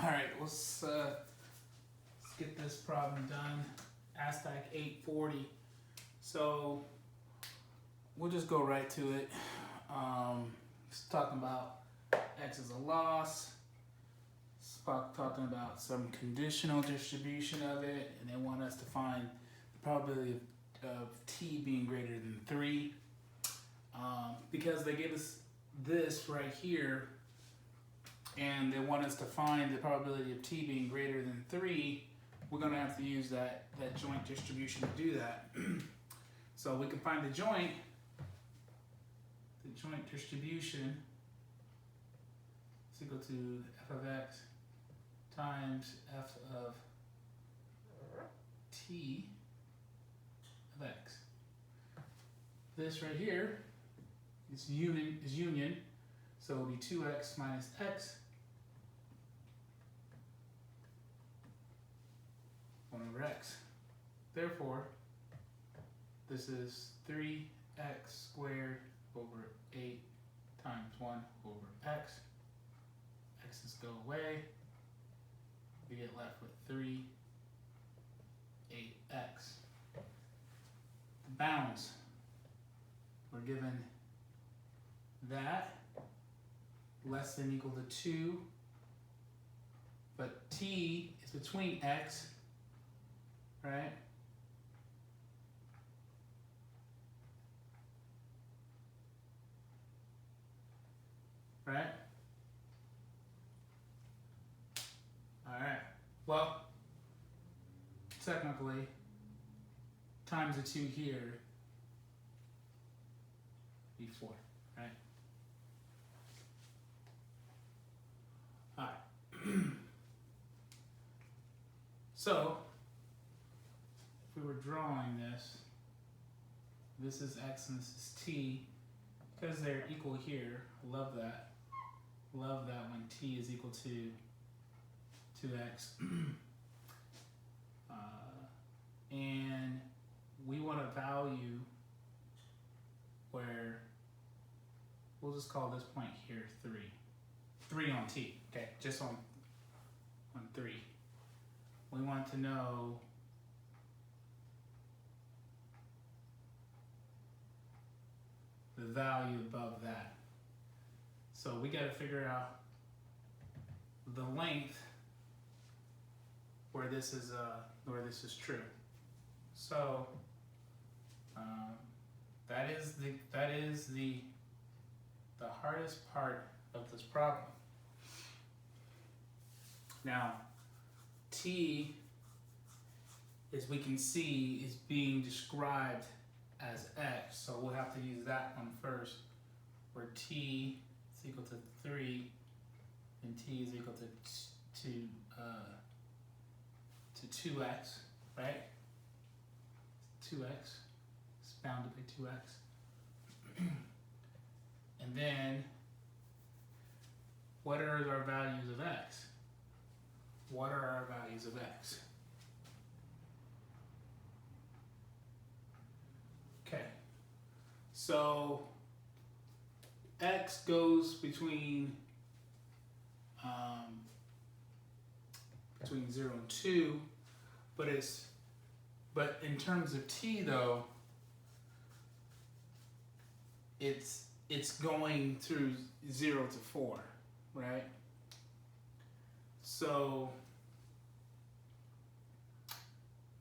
All right, let's get this problem done. Actex 840. So we'll just go right to it. It's talking about x is a loss. It's talking about some conditional distribution of it, and they want us to find the probability of t being greater than 3. Because they gave us this right here, and they want us to find the probability of t being greater than 3, we're going to have to use that joint distribution to do that. So we can find the joint distribution is equal to f of x times f of t of x. This right here is union, so it'll be 2x minus x 1 over x. Therefore, this is 3x squared over 8 times 1 over x. X's go away. We get left with 3, 8x. The bounds, we're given that less than equal to 2, but t is between x, right? Right? Alright. Well, technically, times the 2 here be 4, right? Alright. So, if we were drawing this is x and this is t. Because they're equal here, love that. Love that when t is equal to 2x. And we want a value where, we'll just call this point here 3. 3 on t, okay, just on 3. We want to know the value above that. So we got to figure out the length where this is true. So that is the hardest part of this problem. Now, t, as we can see, is being described as x, so we'll have to use that one first, where t is equal to 3 and t is equal to 2x, right? 2x is bounded by 2x. And then, what are our values of x? What are our values of x? Okay, so x goes between 0 and 2, but in terms of t though, it's going through 0 to 4, right? So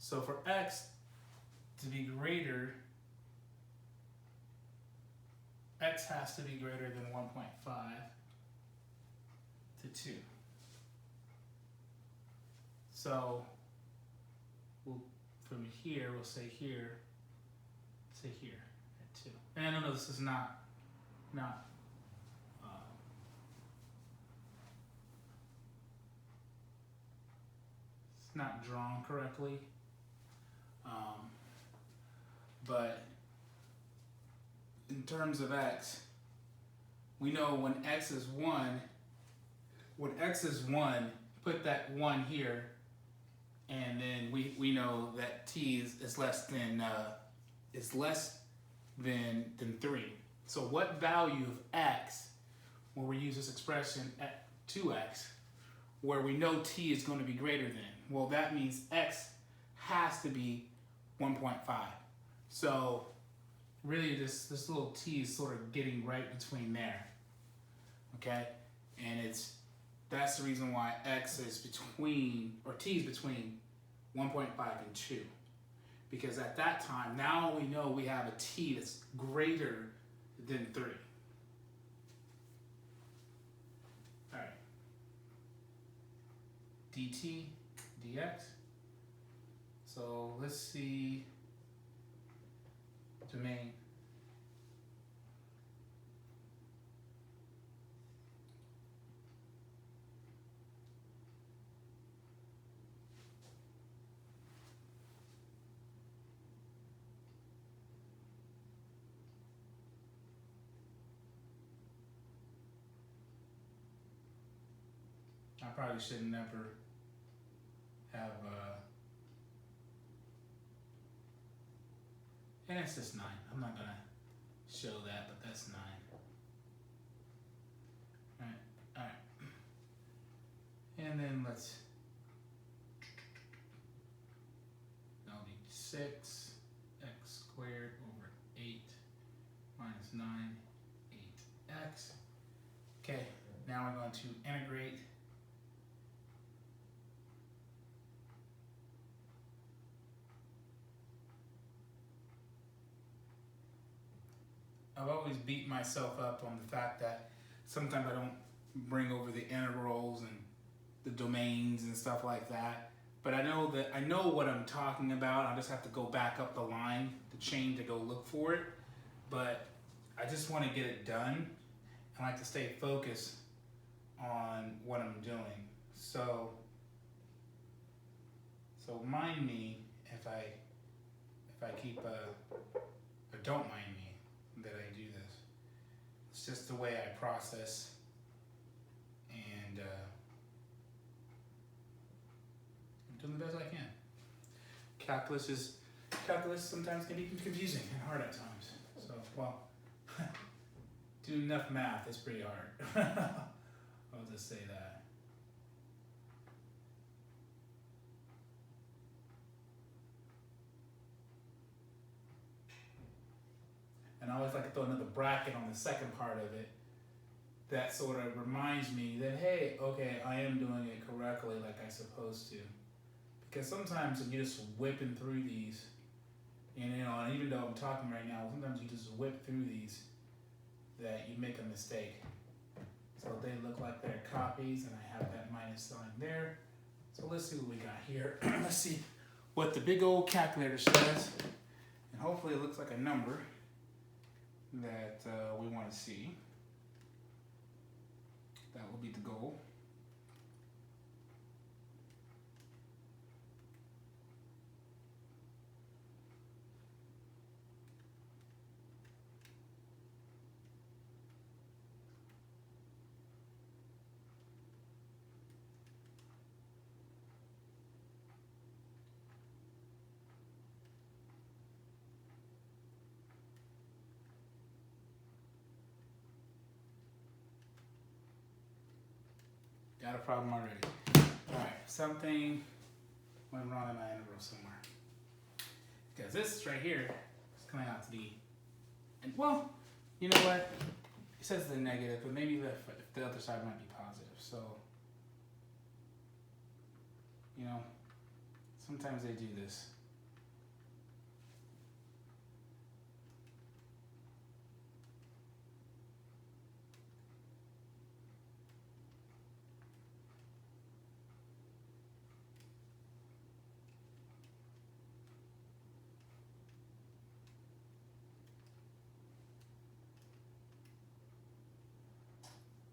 for x to be greater, x has to be greater than 1.5 to 2. So from here, we'll say here at 2. And I know this is not it's not drawn correctly, but in terms of x, we know when x is 1, put that 1 here, and then we know that t is less than 3. So what value of x, when we use this expression at 2x, where we know t is going to be greater than. Well, that means x has to be 1.5. So really this little t is sort of getting right between there. Okay? And that's the reason why x is between, or t is between 1.5 and 2. Because at that time, now we know we have a t that's greater than 3. All right. dt, dx. So let's see domain. I probably should never have, and it's just 9. I'm not gonna show that, but that's 9. All right. And then let's, that'll be 6 x squared over 8 minus 9, 8x. Okay, now we're going to integrate. I've always beat myself up on the fact that sometimes I don't bring over the integrals and the domains and stuff like that. But I know what I'm talking about. I just have to go back up the line, the chain, to go look for it. But I just want to get it done. I like to stay focused on what I'm doing. So mind me if I keep or don't mind me that I do this. It's just the way I process, and I'm doing the best I can. Calculus sometimes can be confusing and hard at times. So, well, do enough math, it's pretty hard. I'll just say that. And I always like to throw another bracket on the second part of it that sort of reminds me that, hey, okay, I am doing it correctly like I'm supposed to. Because sometimes when you're just whipping through these, and and even though I'm talking right now, sometimes you just whip through these that you make a mistake. So they look like they're copies, and I have that minus sign there. So let's see what we got here. Let's see what the big old calculator says. And hopefully it looks like a number that we want to see. That will be the goal. Got a problem already. Alright, something went wrong in my integral somewhere. Because this right here is coming out to be, and well, you know what? It says the negative, but maybe the other side might be positive. So, sometimes they do this.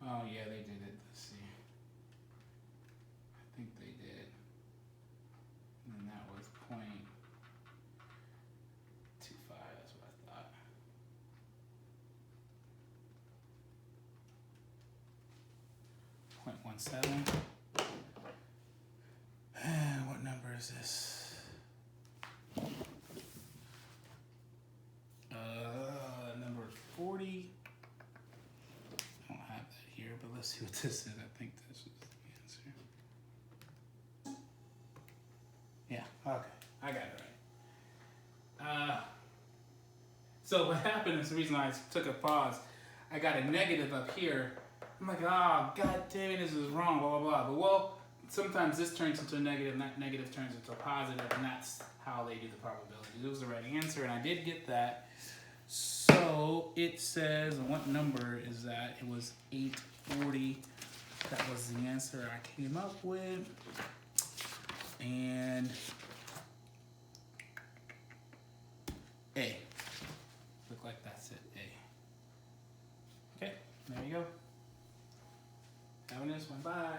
Oh yeah, they did it. Let's see. I think they did. And that was 0.25, that's what I thought. .17. And what number is this? Number 40. I don't have that here, but let's see what this is. I think this is the answer. Okay, I got it right. So what happened is the reason I took a pause. I got a negative up here. I'm like, oh, god damn it, this is wrong, blah, blah, blah. But well, sometimes this turns into a negative, and that negative turns into a positive, and that's how they do the probability. It was the right answer, and I did get that. So it says, what number is that? It was 840. That was the answer I came up with. And A. Look like that's it, A. Okay, there you go. Have a nice one, bye.